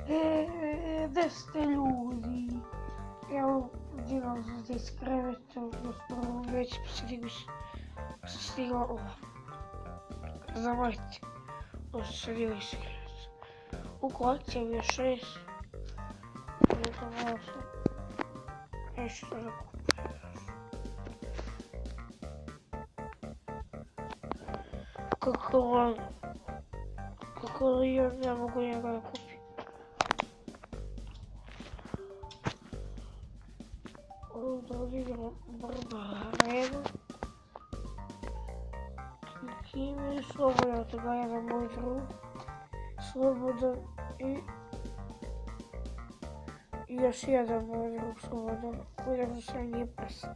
Gde ste ljudi? Evo, digao sam se iz kreveta, gospodinu već stigao zavrti. Ovo se digao iz kreveta. U kolekciji je bio 6. Neko malo sam nešto da kupim. Kako li ja ne mogu njega da kupim? Da odigram Barbarenu. Kimi, slobodan od toga jedan moj drug. Slobodan i još jedan moj drug slobodan. Uvijem sam nije prst.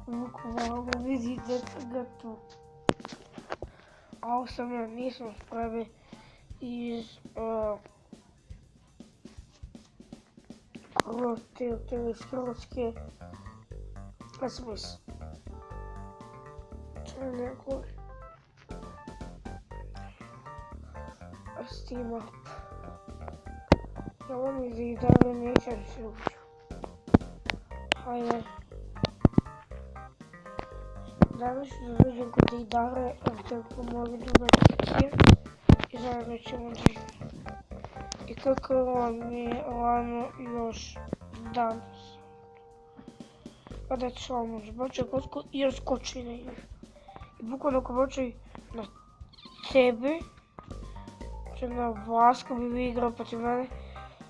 Bukvalno vidite ga tu. A ovo sam ja nisam spremio iz Hrvatske smisla. To je neko Steam Up. Ja vam iz Idare nećem se ući. Hajde. Danas ću da dođem kod Idare, te pomogu dobiti kir i zajedno ćemo živjeti. I kako vam je lano još danas. Kada ću vam zbačiti kocku i još skoči na nju. I bukvalno ako bačaju na tebe, na vas ko bi vi igrao protiv mene,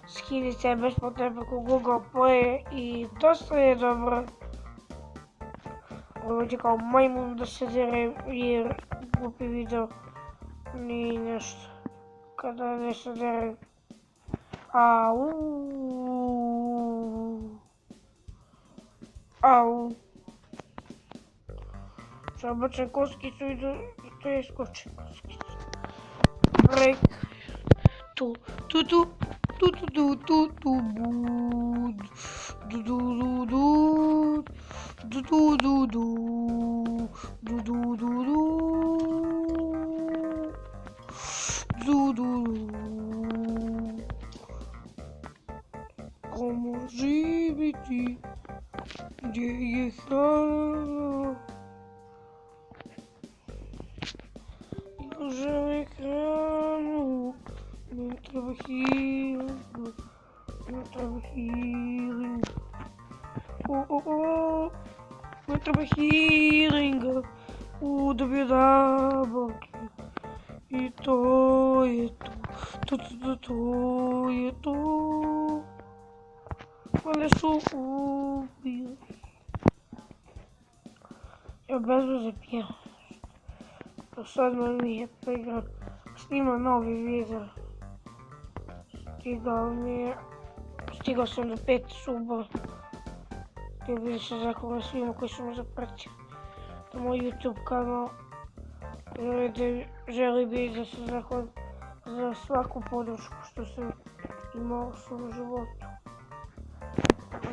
skini se besplatno preko Google Play i dosta je dobro. Ovo će kao majmun da se derem jer glupi video ni nešto. Kada nešto derem. Au. Sad bačem koskicu i to je skočim koskicu. Break. Tu bud. Komu živiti gdje je hrana? Ja želim hranu, ne treba healing, ne treba healing. Ne treba healinga, dobio nabavke. I to je to, to je to. Mene su ubili. Ja bezveze pijem. Sad mi je pregram snima novi video. Stigao sam do 5 suba. Htio bih se zahvalim svima koji su me zapratili na moj YouTube kanal. Želi bih da se zahvalim za svaku podršku što sam imao u svom životu.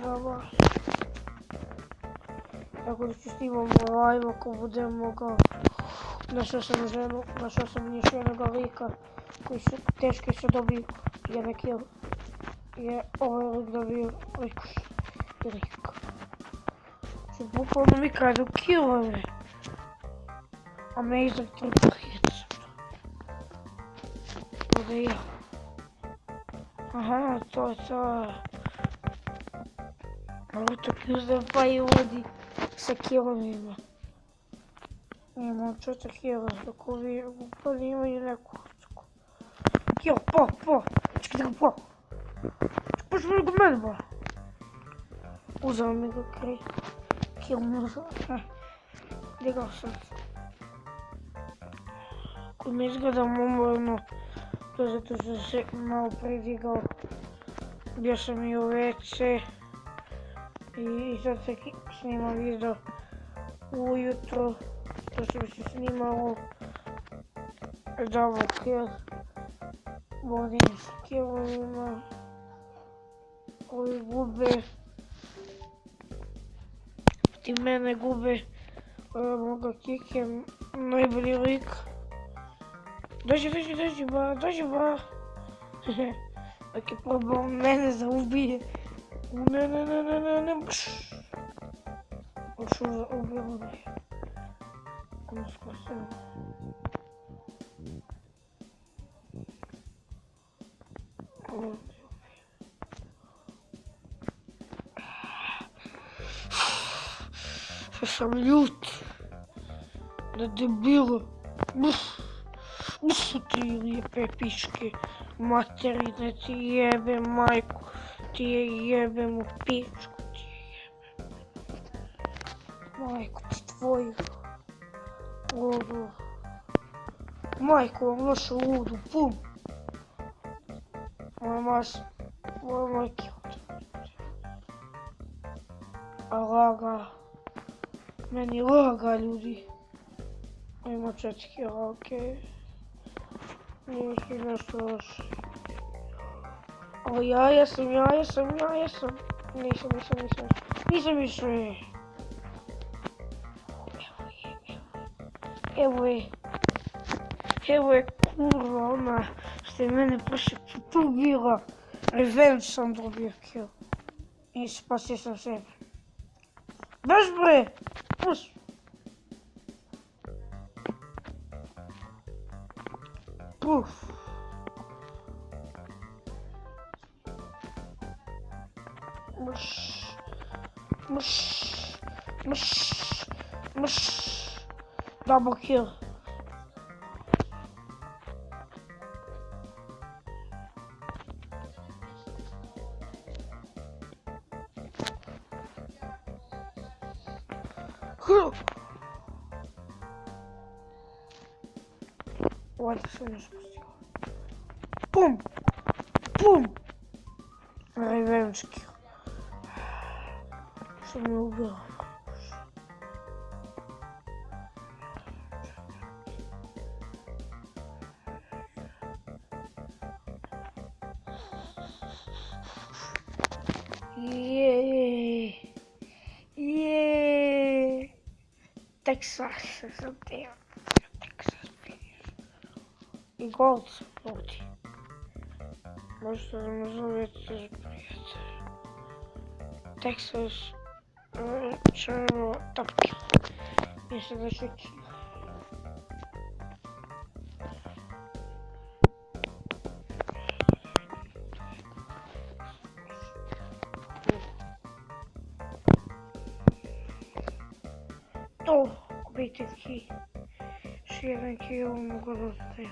Za vas. Tako da ću snimam live ako budem mogao. Našao sam ženu, našao sam još jednoga lika koji su teški se dobiju jedan kill. Je ovaj lik dobio likuš i lik. Znači bukvalno mi kradu killove. Amazing triple hits. Ovdje ja. Aha, to je to. Ovo to pjuzdem pa i vodi sa killovima. Imam 4 kila, dok ovi upali imaju neku kocku. Kill, po! Čekaj da ga po! Počne mi ga mene, ba! Uzao mi ga kraj. Kill mi uzao. Digao sam se. Ako mi izgledam umorno, to zato što se malo predigao. Bio sam i u WC. I sad se snimam video ujutro. To što bi se snimalo double kill. Vodim s killovima. Ovi gube. Ti mene gube. Moga kikem. Najbolji lik. Dođi ba. Dok je probao mene da ubije. Ne. Ušao ubio me. Usko sam. Što sam ljut. Da debilo. Ti lijepe piške. Materine ti jebe majku. Ti je jebem u pičku. Ti je jebem. Majku ti tvoju. Ludu. Majku vam lošu ludu. Pum. Moja majke. A laga. Meni laga ljudi. Ima 4 kila, okej. Nisu nešto loše. Ali ja jesam. Nisam više. Evo je kurva ona što je mene prošli put ubila. Revenge sam dobio kill. I spasio sam sebe. Baš bre! Baš! Puf! Mush. Double kill. Ладно, что не спустил. Пум! Ревеншки. Что меня убило? Texas something. Texas finish. И голд люди. Может, это называется приятель. Texas черво топки. Если зашутить. Bitki. Još jedan kill mogu da ostaje.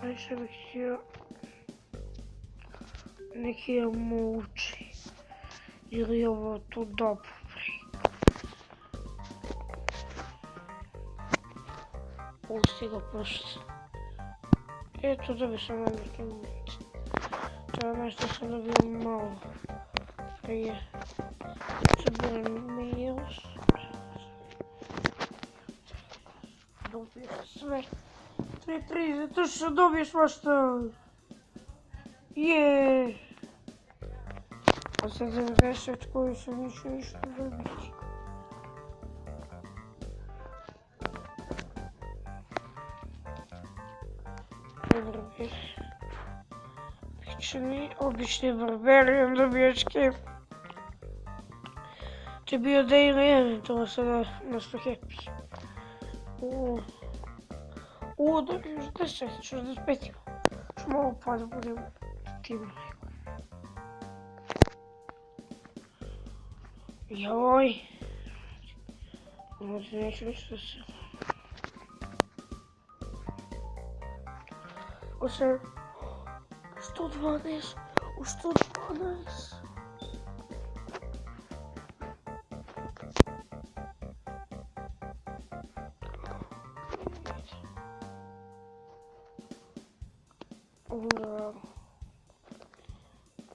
Najviše bih htio neki muči. Ili ovo tu dobu preko. Pusti ga prošli. Eto da bi sam neki muči. To je nešto sam dobio malo prije. Sabiram minus. Dobiješ sve. 3-3, zato što dobiješ svašta. Jeee. A sad 90 koji sam ništa dobiti. Barber. Pičani, obični barberi, onda dobiješ kill. To je bio daily event, sada nešto happy. Dobiješ 10, 65 ima. Još malo pa da budem tim. Joj. Možda neću ništa se. U 112. U 112.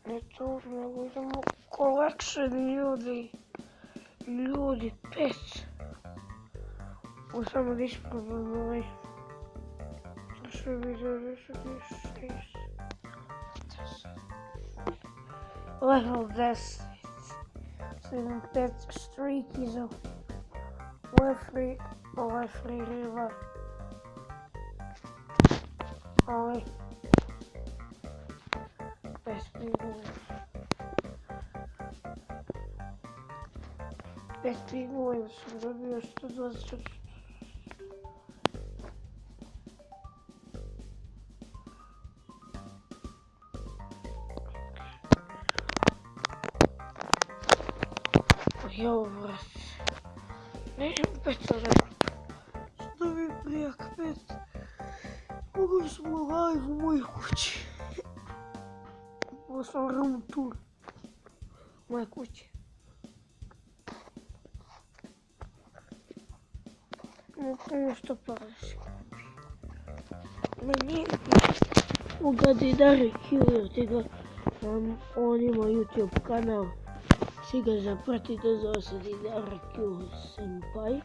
Eto, nego idemo collection ljudi. Ljudi, 5. Ovo samo da isprobam ovaj. Što je vidio 96. Level 10. 75 streak iza. Lefri riva. Ali. 5 pingova sam dobio 124. Jao, vrati. Nećem petara. Što mi prijak pet. Mogu smo live u mojoj kući. Ovo sam room tour. Moje kuće. Ono što paraš. Meni ugadi Dare Q, tega on ima YouTube kanal. Si ga zapratite, zove se Dare Q Senpai.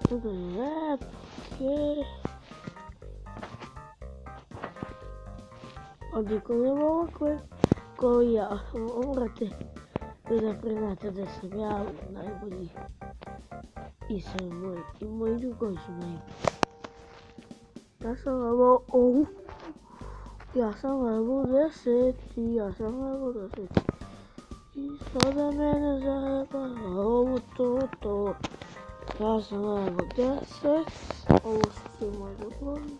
Tako lepke. Ovdje ko nema ovakve, ko ja, morate da priznate da sam ja najbolji. I sam moj, i moji drugovi su najbolji. Ja sam level 10, ja sam level 10. I sada mene zajeba ovo to. Ja sam level 10, ovo su svi moji drugovi.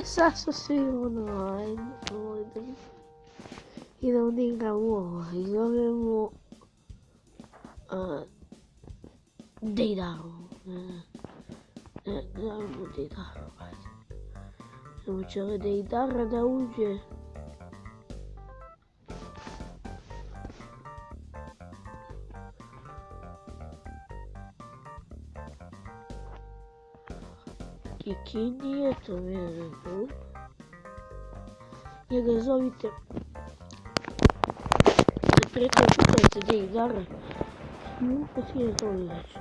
Sad su svi online. Idemo da igramo ovo i zovemo Dejdaru. Ne zovemo Dejdaru. Samo će li Dejdara da uđe? Kikini je to mene tu. Njega zovite. Preko kutajte Dejdara. Q, svi je to već.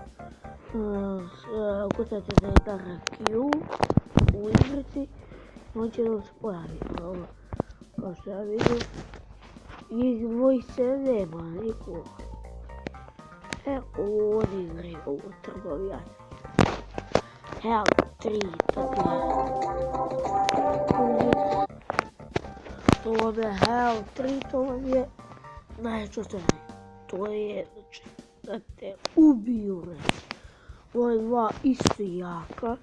Kutajte Dejdara Q u igrici. On će nam se pojavi. Kao što ja vidim. Njih dvojice nema niko. On igraju ovo trgovijanje. Hell 3, tako je. To vam je Hell 3, to vam je najčuštenije. To je, znači, da te ubiju. Ove dva isto jaka.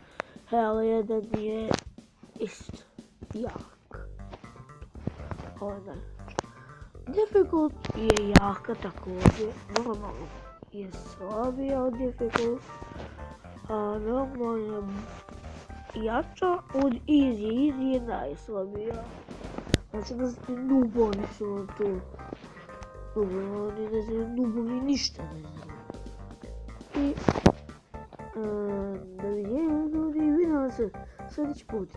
Hell 1 je isto jak. Difficult je jaka također. Normalno je slabija od Difficult. A normalno je jača od Easy. Easy je najslabija. Znači da ste nubovi su vam tu. Oni ne znaju, nubovi ništa ne znaju. I da vidimo ljudi, vidimo se sljedeći put.